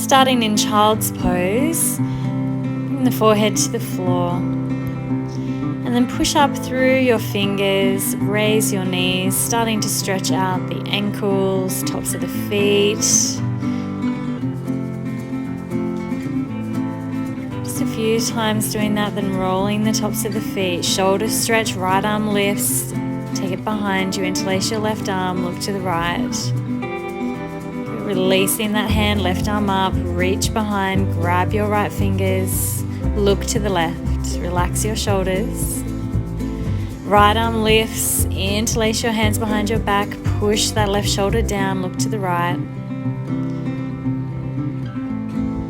Starting in child's pose, bring the forehead to the floor. And then push up through your fingers, raise your knees, starting to stretch out the ankles, tops of the feet. Just a few times doing that, then rolling the tops of the feet. Shoulder stretch, right arm lifts. Take it behind you, interlace your left arm, look to the right. Releasing that hand, left arm up, reach behind, grab your right fingers, look to the left. Relax your shoulders. Right arm lifts, interlace your hands behind your back, push that left shoulder down, look to the right.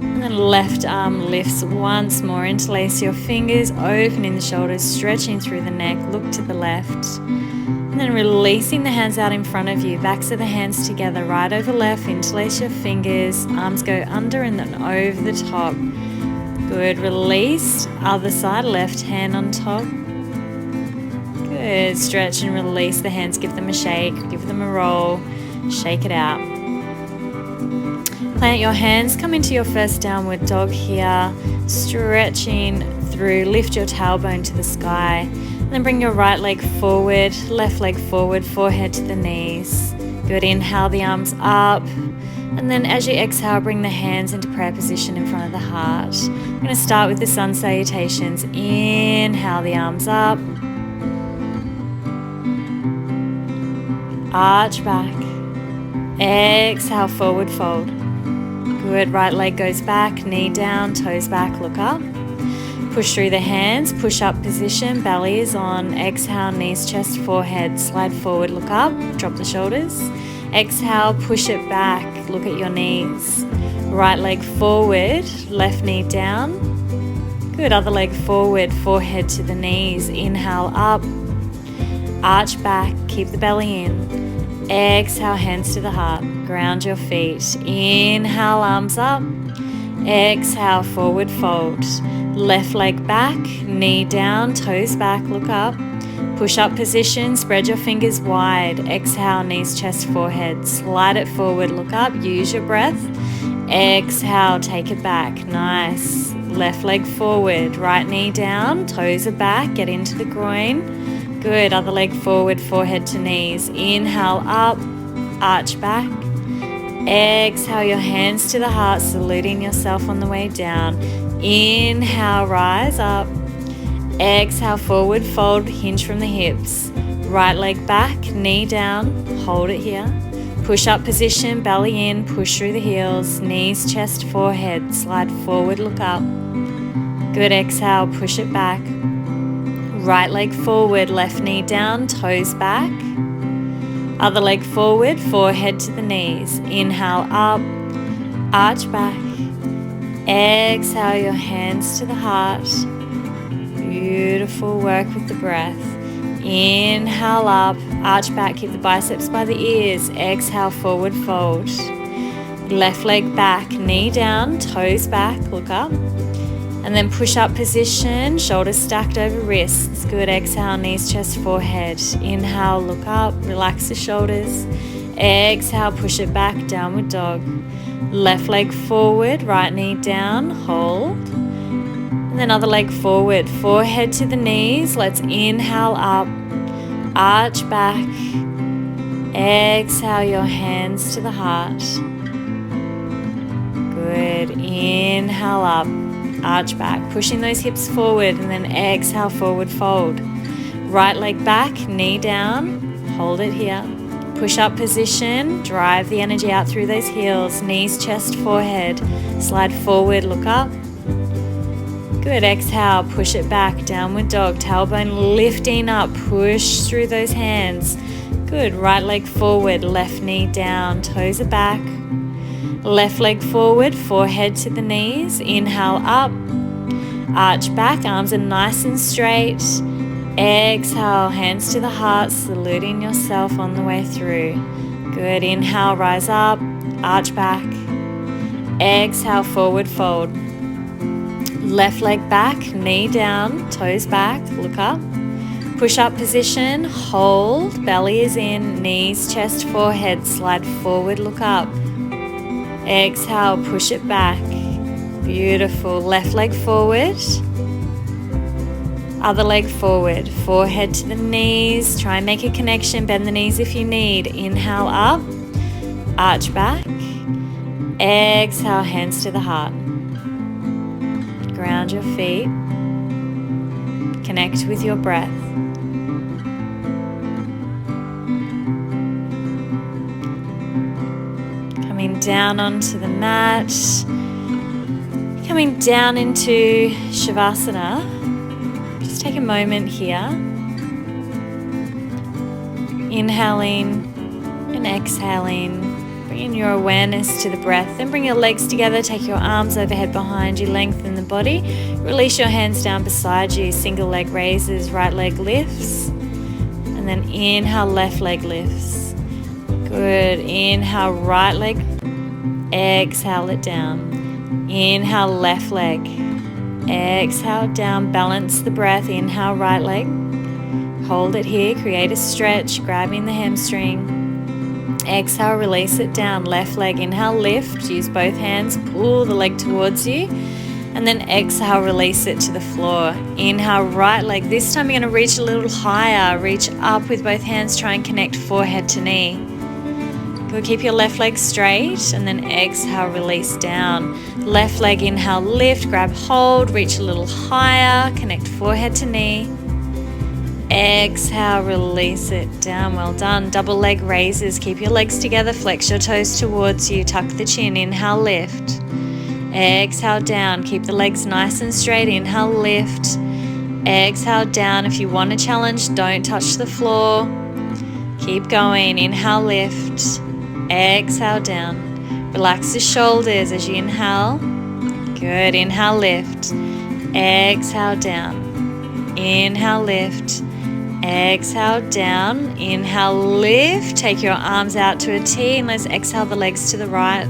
And then left arm lifts once more, interlace your fingers, opening the shoulders, stretching through the neck, look to the left. And then releasing the hands out in front of you, backs of the hands together, right over left, interlace your fingers, arms go under and then over the top. Good, release, other side, left hand on top. Good, stretch and release the hands, give them a shake, give them a roll, shake it out. Plant your hands, come into your first downward dog here, stretching through, lift your tailbone to the sky, and then bring your right leg forward, left leg forward, forehead to the knees. Good, inhale the arms up, and then as you exhale, bring the hands into prayer position in front of the heart. I'm going to start with the sun salutations. Inhale the arms up, arch back, exhale, forward fold. Good, right leg goes back, knee down, toes back, look up. Push through the hands, push up position, belly is on. Exhale, knees, chest, forehead, slide forward, look up, drop the shoulders. Exhale, push it back, look at your knees. Right leg forward, left knee down. Good, other leg forward, forehead to the knees. Inhale up, arch back, keep the belly in. Exhale, hands to the heart, ground your feet. Inhale, arms up. Exhale, forward fold. Left leg back, knee down, toes back, look up. Push up position, spread your fingers wide. Exhale, knees, chest, forehead. Slide it forward, look up, use your breath. Exhale, take it back, nice. Left leg forward, right knee down, toes are back, get into the groin. Good, other leg forward, forehead to knees. Inhale up, arch back. Exhale, your hands to the heart, saluting yourself on the way down. Inhale, rise up. Exhale, forward fold, hinge from the hips. Right leg back, knee down, hold it here. Push up position, belly in, push through the heels. Knees, chest, forehead, slide forward, look up. Good, exhale, push it back. Right leg forward, left knee down, toes back. Other leg forward, forehead to the knees. Inhale up, arch back. Exhale, your hands to the heart. Beautiful work with the breath. Inhale up, arch back, keep the biceps by the ears. Exhale, forward fold. Left leg back, knee down, toes back, look up. And then push up position, shoulders stacked over wrists. Good, exhale, knees, chest, forehead. Inhale, look up, relax the shoulders. Exhale, push it back, downward dog. Left leg forward, right knee down, hold. And then other leg forward, forehead to the knees. Let's inhale up, arch back. Exhale, your hands to the heart. Good, inhale up. Arch back, pushing those hips forward, and then exhale, forward fold. Right leg back, knee down, hold it here. Push up position, drive the energy out through those heels. Knees, chest, forehead, slide forward, look up. Good, exhale, push it back, downward dog. Tailbone lifting up, push through those hands. Good, right leg forward, left knee down, toes are back. Left leg forward, forehead to the knees. Inhale up, arch back, arms are nice and straight. Exhale, hands to the heart, saluting yourself on the way through. Good, inhale, rise up, arch back. Exhale, forward fold. Left leg back, knee down, toes back, look up. Push up position, hold, belly is in, knees, chest, forehead, slide forward, look up. Exhale, push it back. Beautiful. Left leg forward. Other leg forward. Forehead to the knees. Try and make a connection. Bend the knees if you need. Inhale up. Arch back. Exhale, hands to the heart. Ground your feet. Connect with your breath. Coming down onto the mat. Coming down into Shavasana. Just take a moment here. Inhaling and exhaling. Bring your awareness to the breath. Then bring your legs together. Take your arms overhead behind you. Lengthen the body. Release your hands down beside you. Single leg raises. Right leg lifts. And then inhale, left leg lifts. Good. Inhale, right leg. Exhale it down. Inhale, left leg. Exhale down. Balance the breath. Inhale, right leg. Hold it here. Create a stretch. Grabbing the hamstring. Exhale, release it down. Left leg. Inhale, lift. Use both hands. Pull the leg towards you. And then exhale, release it to the floor. Inhale, right leg. This time you're going to reach a little higher. Reach up with both hands. Try and connect forehead to knee. Good. Keep your left leg straight. And then exhale, release down. Left leg, inhale, lift. Grab hold. Reach a little higher. Connect forehead to knee. Exhale, release it down. Well done. Double leg raises. Keep your legs together. Flex your toes towards you. Tuck the chin. Inhale, lift. Exhale, down. Keep the legs nice and straight. Inhale, lift. Exhale, down. If you want a challenge, don't touch the floor. Keep going. Inhale, lift. Exhale, down. Relax the shoulders as you inhale. Good. Inhale, lift. Exhale, down. Inhale, lift. Exhale, down. Inhale, lift. Take your arms out to a T and let's exhale the legs to the right.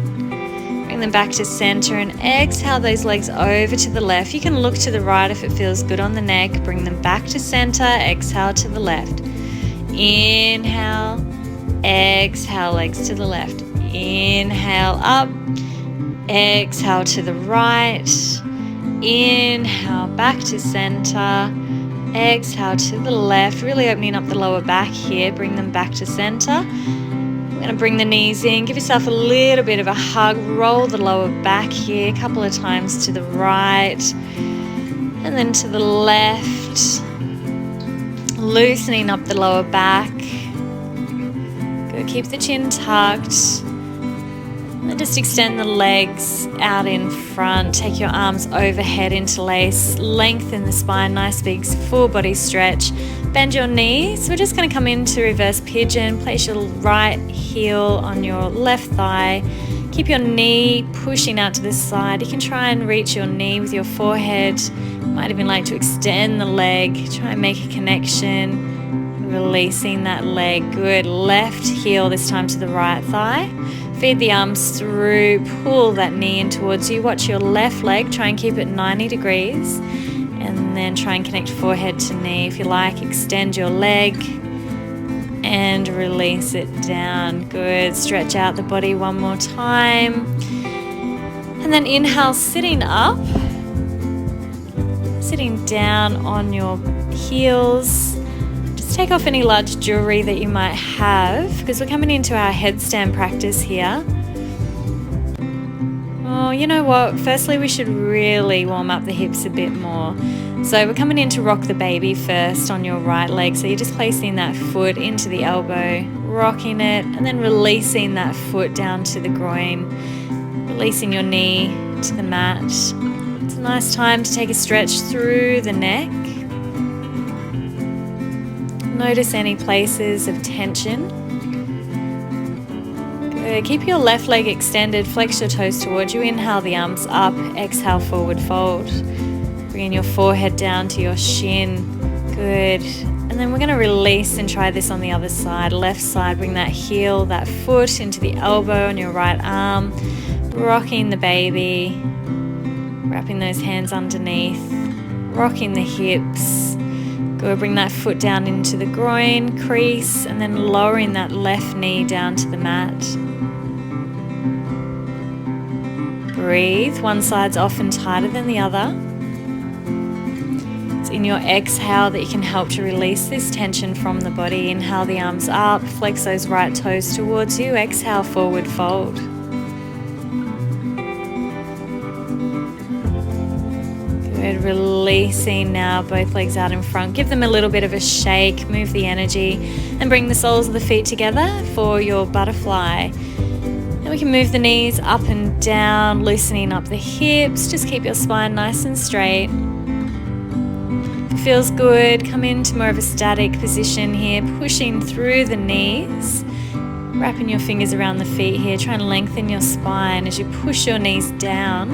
Bring them back to center and exhale those legs over to the left. You can look to the right if it feels good on the neck. Bring them back to center. Exhale to the left. Inhale. Exhale, legs to the left. Inhale up. Exhale to the right. Inhale, back to center. Exhale to the left, really opening up the lower back here. Bring them back to center. We're going to bring the knees in. Give yourself a little bit of a hug. Roll the lower back here a couple of times to the right and then to the left. Loosening up the lower back. Good. Keep the chin tucked. And just extend the legs out in front. Take your arms overhead, interlace. Lengthen the spine, nice big full body stretch. Bend your knees. We're just going to come into reverse pigeon. Place your right heel on your left thigh. Keep your knee pushing out to the side. You can try and reach your knee with your forehead. You might even like to extend the leg. Try and make a connection. Releasing that leg. Good. Left heel this time to the right thigh. Feed the arms through, pull that knee in towards you. Watch your left leg, try and keep it 90 degrees. And then try and connect forehead to knee. If you like, extend your leg and release it down. Good. Stretch out the body one more time. And then inhale, sitting up. Sitting down on your heels. Take off any large jewelry that you might have because we're coming into our headstand practice here. Oh, you know what? Firstly, we should really warm up the hips a bit more. So we're coming in to rock the baby first on your right leg. So you're just placing that foot into the elbow, rocking it, and then releasing that foot down to the groin, releasing your knee to the mat. It's a nice time to take a stretch through the neck. Notice any places of tension. Good. Keep your left leg extended. Flex your toes towards you. Inhale the arms up. Exhale, forward fold. Bringing your forehead down to your shin. Good. And then we're going to release and try this on the other side. Left side, bring that heel, that foot into the elbow on your right arm. Rocking the baby. Wrapping those hands underneath. Rocking the hips. Good, bring that foot down into the groin, crease, and then lowering that left knee down to the mat. Breathe. One side's often tighter than the other. It's in your exhale that you can help to release this tension from the body. Inhale the arms up, flex those right toes towards you. Exhale, forward fold. Good, releasing now, both legs out in front. Give them a little bit of a shake, move the energy, and bring the soles of the feet together for your butterfly. Then we can move the knees up and down, loosening up the hips. Just keep your spine nice and straight. If it feels good, come into more of a static position here, pushing through the knees. Wrapping your fingers around the feet here. Try and lengthen your spine as you push your knees down.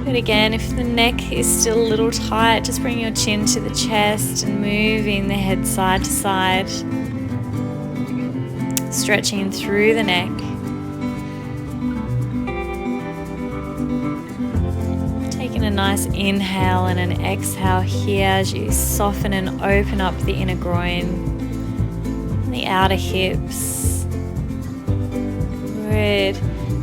Good, again, if the neck is still a little tight, just bring your chin to the chest and moving the head side to side. Stretching through the neck. Taking a nice inhale and an exhale here as you soften and open up the inner groin and the outer hips. Good.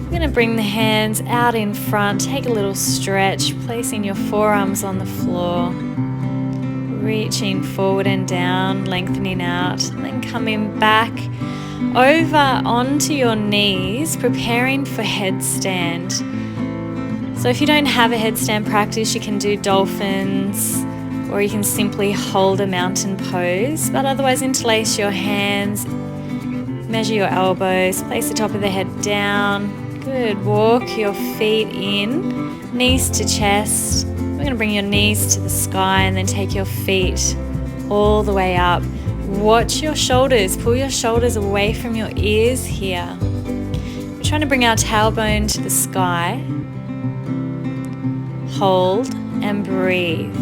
We're going to bring the hands out in front. Take a little stretch, placing your forearms on the floor. Reaching forward and down, lengthening out, and then coming back over onto your knees, preparing for headstand. So if you don't have a headstand practice, you can do dolphins, or you can simply hold a mountain pose. But otherwise, interlace your hands, measure your elbows, place the top of the head down. Good, walk your feet in, knees to chest. We're going to bring your knees to the sky and then take your feet all the way up. Watch your shoulders, pull your shoulders away from your ears here. We're trying to bring our tailbone to the sky. Hold and breathe.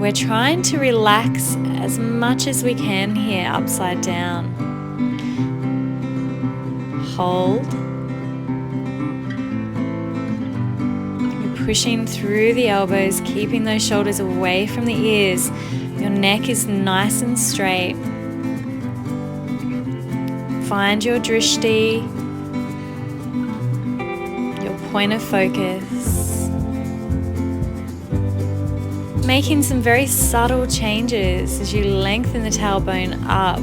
We're trying to relax as much as we can here, upside down. Hold. You're pushing through the elbows, keeping those shoulders away from the ears. Your neck is nice and straight. Find your drishti, your point of focus. Making some very subtle changes as you lengthen the tailbone up.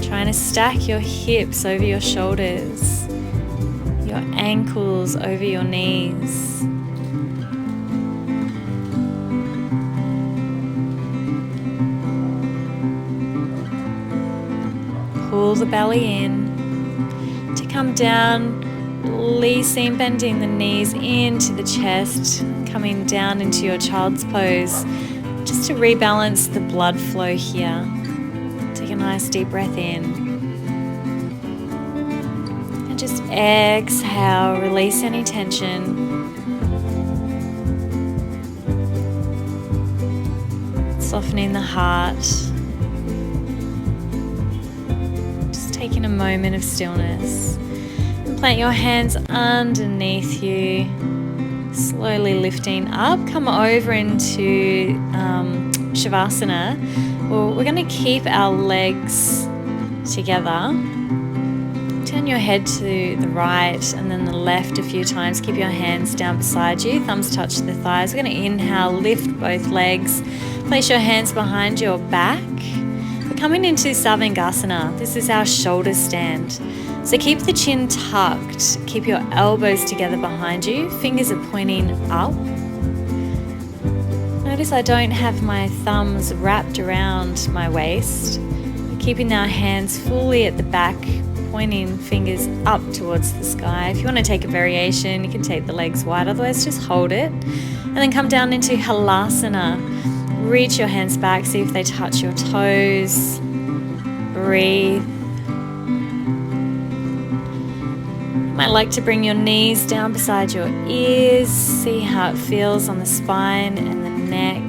Trying to stack your hips over your shoulders, your ankles over your knees. Pull the belly in to come down, releasing, bending the knees into the chest, coming down into your child's pose, just to rebalance the blood flow here. Take a nice deep breath in. And just exhale, release any tension. Softening the heart. Taking a moment of stillness. And plant your hands underneath you, slowly lifting up. Come over into Shavasana. Well, we're going to keep our legs together. Turn your head to the right and then the left a few times. Keep your hands down beside you. Thumbs touch the thighs. We're going to inhale, lift both legs. Place your hands behind your back. Coming into Sarvangasana, this is our shoulder stand. So keep the chin tucked, keep your elbows together behind you, fingers are pointing up. Notice I don't have my thumbs wrapped around my waist. Keeping our hands fully at the back, pointing fingers up towards the sky. If you want to take a variation, you can take the legs wide, otherwise just hold it. And then come down into Halasana. Reach your hands back, see if they touch your toes. Breathe. You might like to bring your knees down beside your ears. See how it feels on the spine and the neck.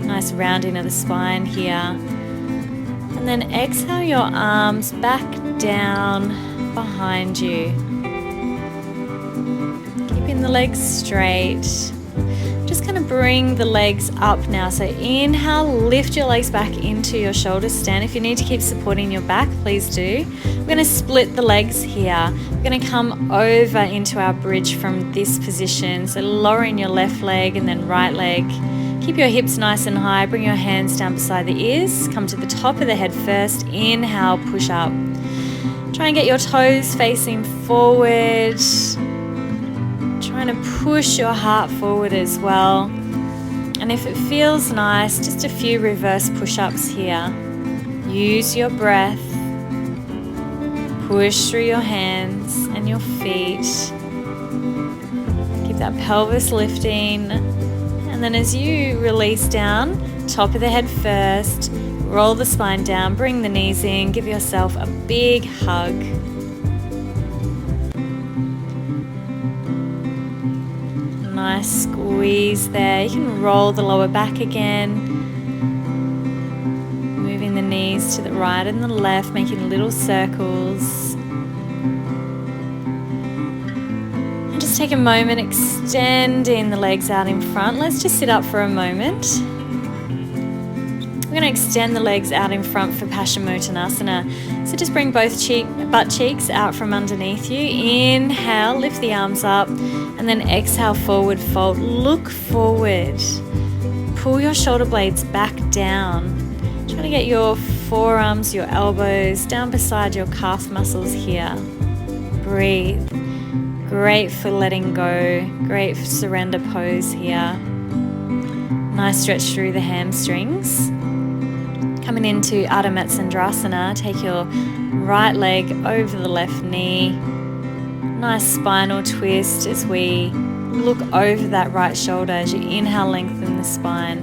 Nice rounding of the spine here. And then exhale your arms back down behind you. Keeping the legs straight. Just kind of bring the legs up now. So inhale, lift your legs back into your shoulder stand. If you need to keep supporting your back, please do. We're going to split the legs here. We're going to come over into our bridge from this position. So lowering your left leg and then right leg. Keep your hips nice and high. Bring your hands down beside the ears. Come to the top of the head first. Inhale, push up. Try and get your toes facing forward. Trying to push your heart forward as well. And if it feels nice, just a few reverse push-ups here. Use your breath. Push through your hands and your feet. Keep that pelvis lifting. And then as you release down, top of the head first, roll the spine down, bring the knees in, give yourself a big hug. Nice squeeze there. You can roll the lower back again. Moving the knees to the right and the left, making little circles. And just take a moment, extending the legs out in front. Let's just sit up for a moment. We're going to extend the legs out in front for Paschimottanasana. So just bring both butt cheeks out from underneath you. Inhale, lift the arms up, and then exhale, forward fold. Look forward. Pull your shoulder blades back down. Try to get your forearms, your elbows down beside your calf muscles here. Breathe. Great for letting go. Great for surrender pose here. Nice stretch through the hamstrings. Coming into Ardha Matsyendrasana, take your right leg over the left knee. Nice spinal twist as we look over that right shoulder. As you inhale, lengthen the spine.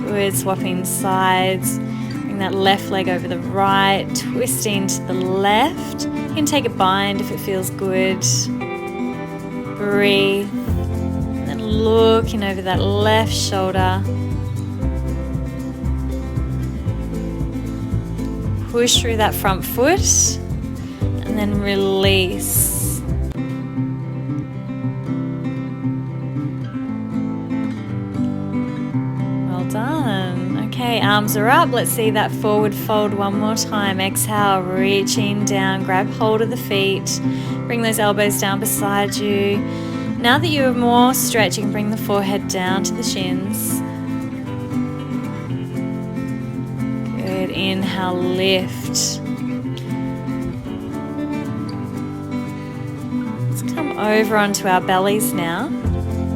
Good, swapping sides. Bring that left leg over the right, twisting to the left. You can take a bind if it feels good. Breathe. And then looking over that left shoulder. Push through that front foot and then release. Well done. Okay, arms are up. Let's see that forward fold one more time. Exhale, reaching down, grab hold of the feet. Bring those elbows down beside you. Now that you have more stretch, you can bring the forehead down to the shins. Inhale, lift. Let's come over onto our bellies now.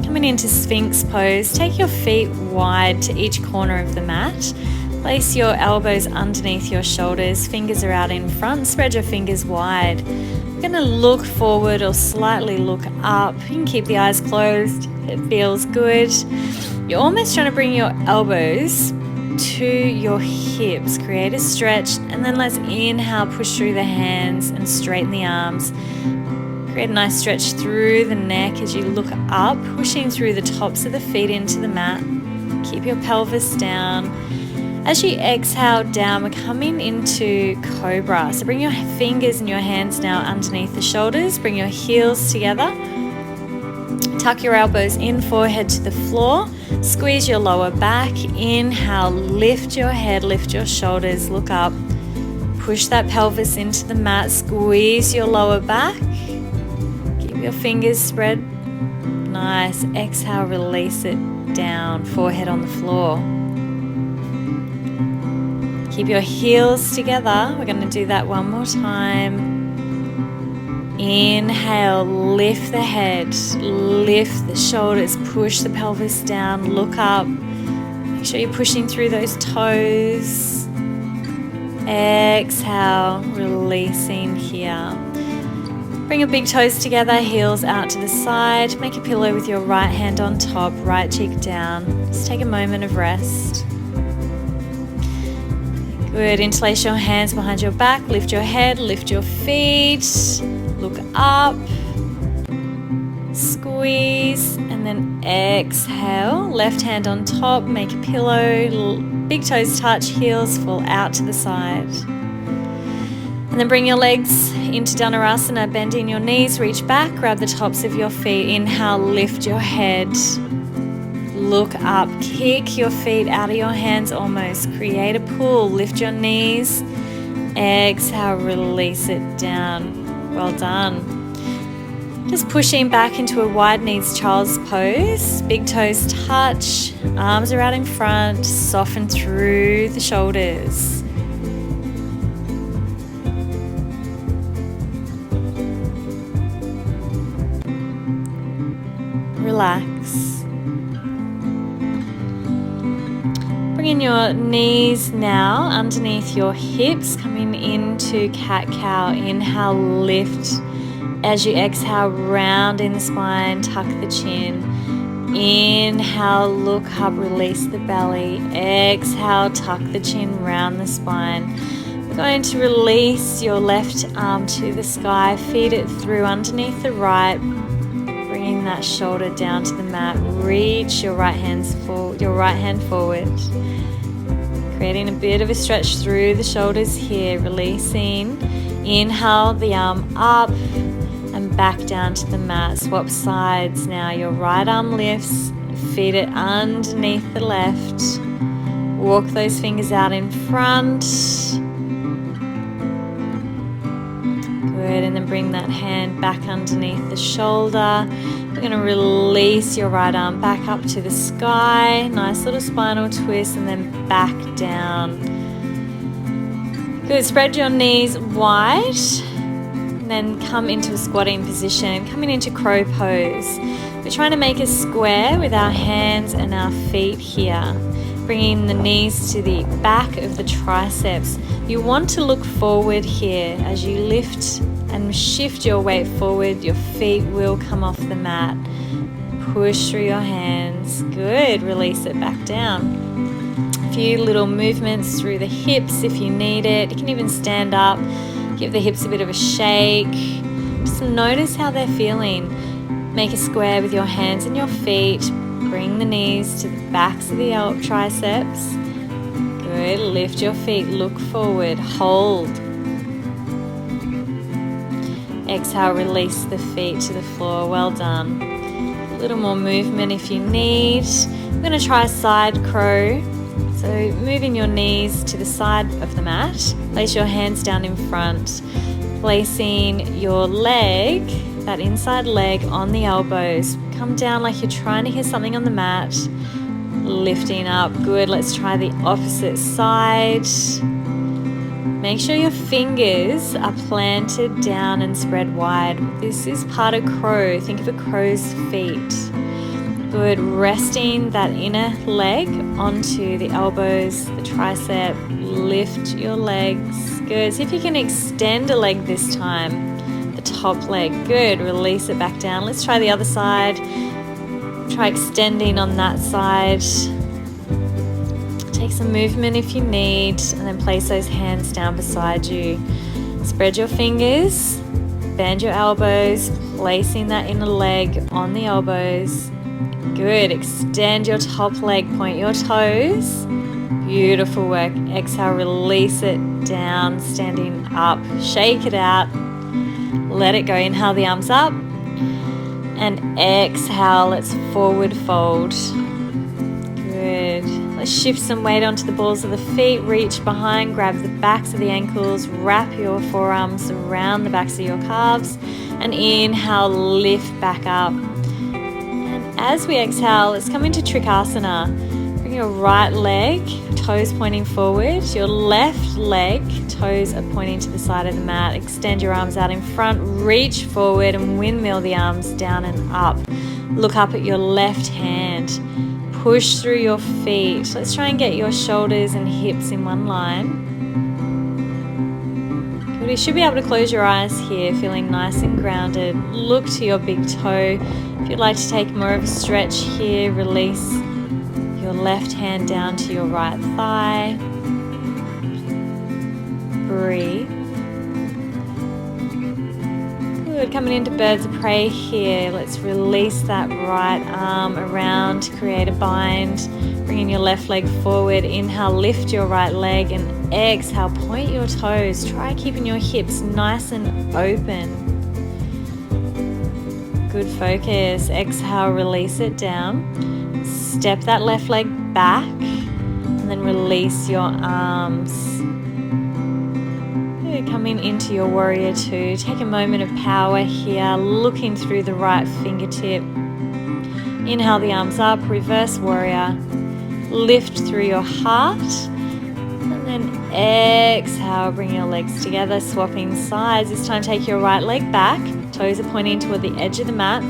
Coming into Sphinx pose, take your feet wide to each corner of the mat. Place your elbows underneath your shoulders, fingers are out in front, spread your fingers wide. You're going to look forward or slightly look up. You can keep the eyes closed, it feels good. You're almost trying to bring your elbows to your hips, create a stretch, and then let's inhale, push through the hands and straighten the arms. Create a nice stretch through the neck as you look up, pushing through the tops of the feet into the mat. Keep your pelvis down. As you exhale down, we're coming into Cobra. So bring your fingers and your hands now underneath the shoulders, bring your heels together. Tuck your elbows in, forehead to the floor. Squeeze your lower back. Inhale, lift your head, lift your shoulders, look up. Push that pelvis into the mat. Squeeze your lower back. Keep your fingers spread. Nice. Exhale, release it down. Forehead on the floor. Keep your heels together. We're going to do that one more time. Inhale, lift the head, lift the shoulders, push the pelvis down, look up. Make sure you're pushing through those toes. Exhale, releasing here. Bring your big toes together, heels out to the side. Make a pillow with your right hand on top, right cheek down. Just take a moment of rest. Good, interlace your hands behind your back, lift your head, lift your feet. Look up, squeeze, and then exhale. Left hand on top, make a pillow, big toes touch, heels fall out to the side. And then bring your legs into Dhanurasana, bending your knees, reach back, grab the tops of your feet. Inhale, lift your head, Look up, kick your feet out of your hands almost. Create a pull, lift your knees. Exhale, release it down. Well done. Just pushing back into a wide knees child's pose. Big toes touch, arms are out in front, soften through the shoulders. Relax. Bringing your knees now underneath your hips, coming into cat-cow. Inhale, lift. As you exhale, round in the spine, tuck the chin. Inhale, look up, release the belly. Exhale, tuck the chin, round the spine. We're going to release your left arm to the sky, feed it through underneath the right, bringing that shoulder down to the mat. Reach your right hand forward, creating a bit of a stretch through the shoulders here, releasing. Inhale, the arm up and back down to the mat. Swap sides now. Your right arm lifts, feed it underneath the left. Walk those fingers out in front. Good, and then bring that hand back underneath the shoulder. We're going to release your right arm back up to the sky. Nice little spinal twist, and then back down. Good, spread your knees wide. And then come into a squatting position, coming into crow pose. We're trying to make a square with our hands and our feet here, bringing the knees to the back of the triceps. You want to look forward here. As you lift and shift your weight forward, your feet will come off the mat. Push through your hands. Good, release it back down. A few little movements through the hips if you need it. You can even stand up. Give the hips a bit of a shake. Just notice how they're feeling. Make a square with your hands and your feet. Bring the knees to the backs of the triceps. Good. Lift your feet. Look forward. Hold. Exhale. Release the feet to the floor. Well done. A little more movement if you need. We're going to try side crow. So moving your knees to the side of the mat, place your hands down in front, placing your leg, that inside leg, on the elbows. Come down like you're trying to hear something on the mat, lifting up. Good, let's try the opposite side. Make sure your fingers are planted down and spread wide. This is part of crow. Think of a crow's feet. Good, resting that inner leg onto the elbows, the tricep. Lift your legs. Good, see if you can extend a leg this time. The top leg. Good, release it back down. Let's try the other side. Try extending on that side. Take some movement if you need, and then place those hands down beside you. Spread your fingers, bend your elbows, placing that inner leg on the elbows. Good, extend your top leg, point your toes. Beautiful work. Exhale, release it down, standing up. Shake it out. Let it go. Inhale, the arms up. And exhale, let's forward fold. Good. Let's shift some weight onto the balls of the feet. Reach behind, grab the backs of the ankles. Wrap your forearms around the backs of your calves. And inhale, lift back up. And as we exhale, let's come into Trikonasana. Bring your right leg, toes pointing forward. Your left leg, toes are pointing to the side of the mat. Extend your arms out in front. Reach forward and windmill the arms down and up. Look up at your left hand. Push through your feet. Let's try and get your shoulders and hips in one line. Good. You should be able to close your eyes here, feeling nice and grounded. Look to your big toe. If you'd like to take more of a stretch here, release your left hand down to your right thigh. Breathe. Good, coming into birds of prey here. Let's release that right arm around to create a bind. Bringing your left leg forward. Inhale, lift your right leg, and exhale, point your toes. Try keeping your hips nice and open. Good focus. Exhale, release it down. step that left leg back and then release your arms. Good. Coming into your warrior two. Take a moment of power here, looking through the right fingertip. Inhale the arms up, reverse warrior. Lift through your heart. And then exhale, bring your legs together, swapping sides. This time take your right leg back. Toes are pointing toward the edge of the mat.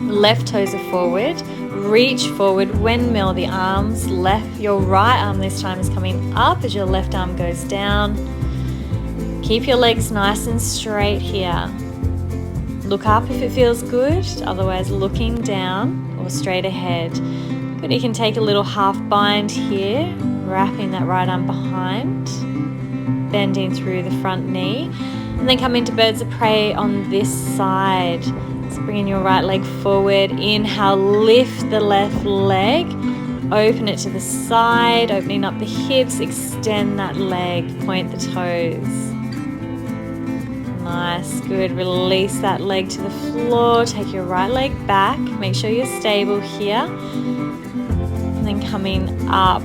Left toes are forward. Reach forward, windmill the arms. Your right arm this time is coming up as your left arm goes down. Keep your legs nice and straight here. Look up if it feels good, otherwise looking down or straight ahead. Good, you can take a little half bind here, wrapping that right arm behind, bending through the front knee, and then come into birds of prey on this side. So bringing your right leg forward, inhale, lift the left leg, open it to the side, opening up the hips, extend that leg, point the toes. Nice, good. Release that leg to the floor. Take your right leg back. Make sure you're stable here. And then coming up.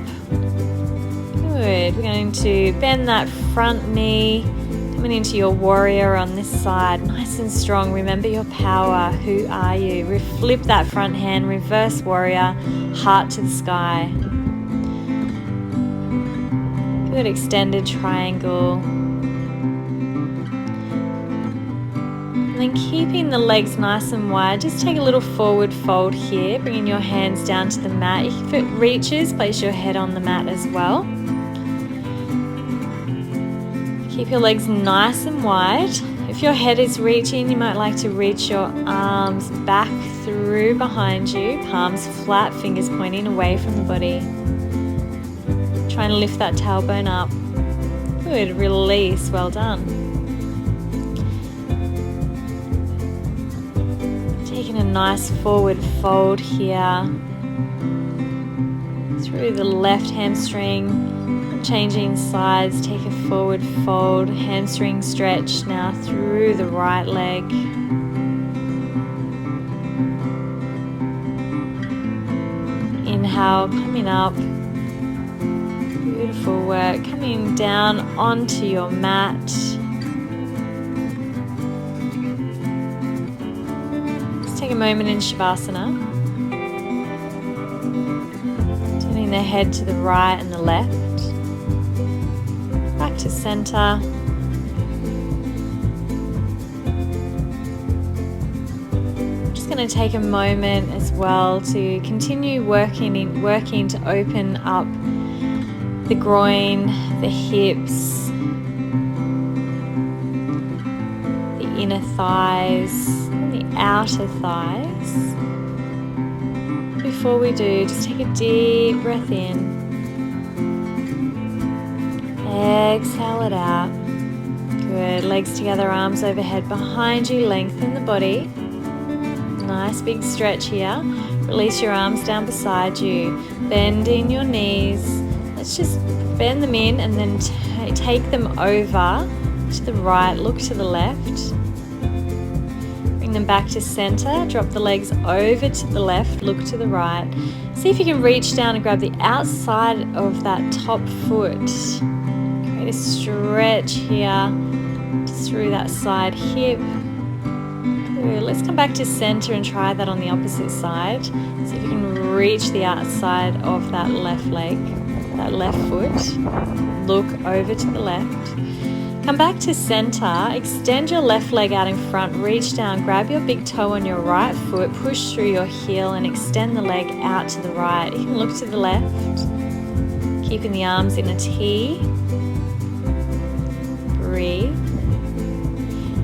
Good. We're going to bend that front knee. Coming into your warrior on this side. Nice and strong. Remember your power. Who are you? Flip that front hand. Reverse warrior. Heart to the sky. Good. Extended triangle. And then keeping the legs nice and wide, just take a little forward fold here, bringing your hands down to the mat. If it reaches, place your head on the mat as well. Keep your legs nice and wide. If your head is reaching, you might like to reach your arms back through behind you, palms flat, fingers pointing away from the body. Try and lift that tailbone up. Good, release, well done. Taking a nice forward fold here through the left hamstring, changing sides, take a forward fold, hamstring stretch now through the right leg. Inhale, coming up, beautiful work, coming down onto your mat. Take a moment in Shavasana, turning the head to the right and the left, back to center. Just going to take a moment as well to continue working to open up the groin, the hips, the inner thighs, outer thighs. Before we do, just take a deep breath in. Exhale it out. Good. Legs together, arms overhead behind you. Lengthen the body. Nice big stretch here. Release your arms down beside you. Bending your knees. Let's just bend them in and then take them over to the right. Look to the left. Them back to center, drop the legs over to the left, look to the right. See if you can reach down and grab the outside of that top foot. Create a stretch here, just through that side hip. Good. Let's come back to center and try that on the opposite side. See if you can reach the outside of that left leg, that left foot. Look over to the left. Come back to center, extend your left leg out in front, reach down, grab your big toe on your right foot, push through your heel and extend the leg out to the right. You can look to the left, keeping the arms in a T. Breathe.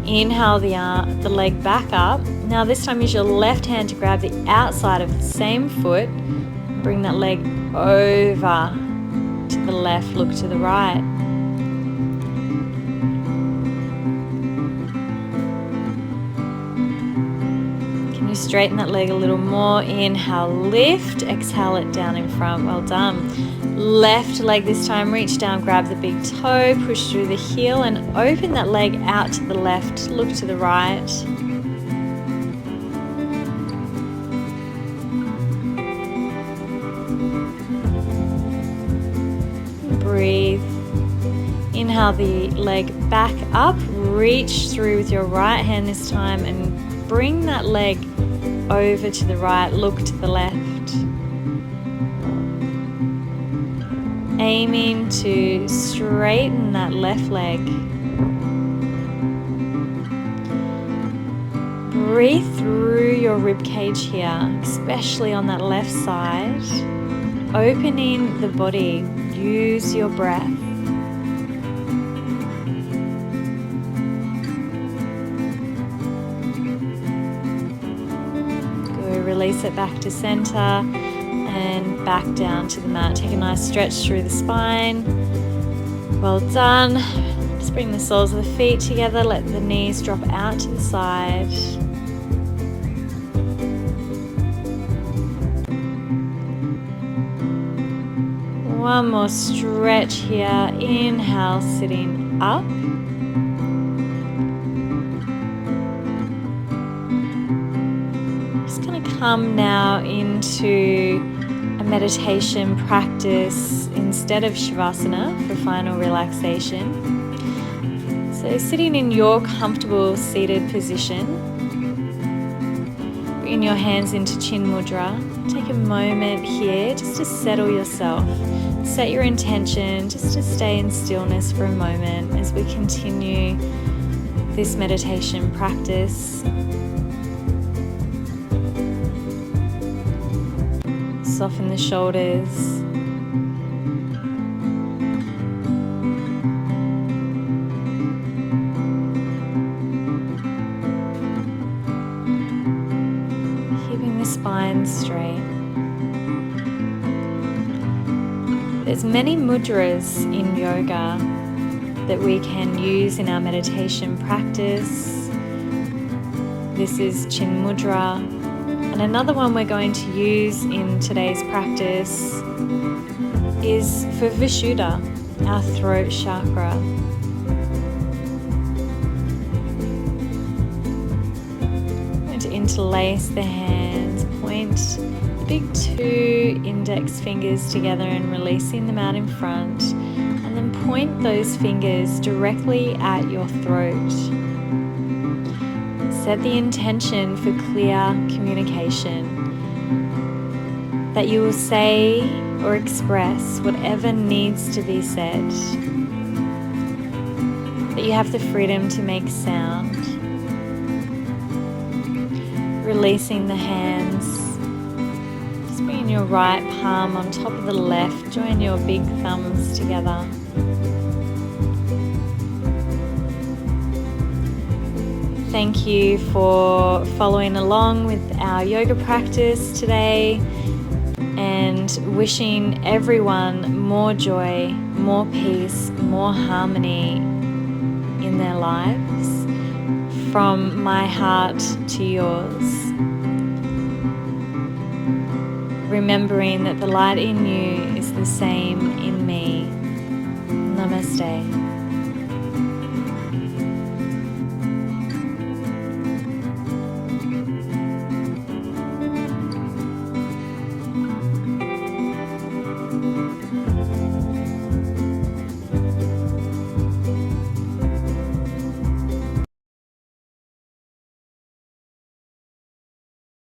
Inhale the leg back up. Now this time use your left hand to grab the outside of the same foot. Bring that leg over to the left, look to the right. Straighten that leg a little more. Inhale, lift. Exhale it down in front. Well done. Left leg this time. Reach down, grab the big toe, push through the heel and open that leg out to the left. Look to the right. breathe. Inhale the leg back up, reach through with your right hand this time and bring that leg over to the right, look to the left. Aiming to straighten that left leg. Breathe through your rib cage here, especially on that left side. Opening the body, use your breath. Release it back to center and back down to the mat. Take a nice stretch through the spine. Well done. Just bring the soles of the feet together. Let the knees drop out to the side. One more stretch here. Inhale, sitting up. Come now into a meditation practice instead of Shavasana for final relaxation. So sitting in your comfortable seated position, bring your hands into Chin Mudra. Take a moment here just to settle yourself. Set your intention just to stay in stillness for a moment as we continue this meditation practice. Soften the shoulders. Keeping the spine straight. There's many mudras in yoga that we can use in our meditation practice. This is Chin Mudra. And another one we're going to use in today's practice is for Vishuddha, our throat chakra. I'm going to interlace the hands, point the big two index fingers together and releasing them out in front, and then point those fingers directly at your throat. Set the intention for clear communication, that you will say or express whatever needs to be said, that you have the freedom to make sound. Releasing the hands, just bringing your right palm on top of the left, join your big thumbs together. Thank you for following along with our yoga practice today, and wishing everyone more joy, more peace, more harmony in their lives, from my heart to yours. Remembering that the light in you is the same in me. Namaste.